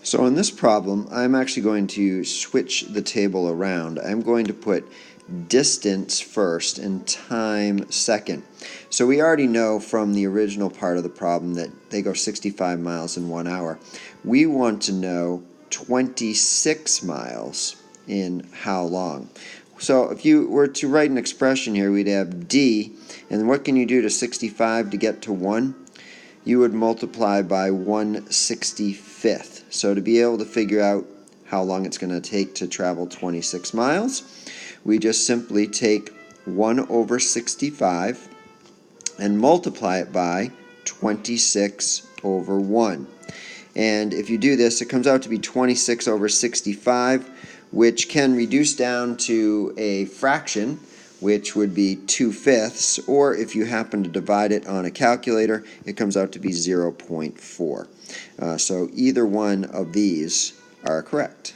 So in this problem, I'm actually going to switch the table around. I'm going to put distance first and time second. So we already know from the original part of the problem that they go 65 miles in 1 hour. We want to know 26 miles in how long. So if you were to write an expression here, we'd have d, and what can you do to 65 to get to 1? You would multiply by 1/65th. So to be able to figure out how long it's going to take to travel 26 miles, we just simply take 1/65 and multiply it by 26/1. And if you do this, it comes out to be 26/65, which can reduce down to a fraction, which would be 2/5, or if you happen to divide it on a calculator, it comes out to be 0.4. So either one of these are correct.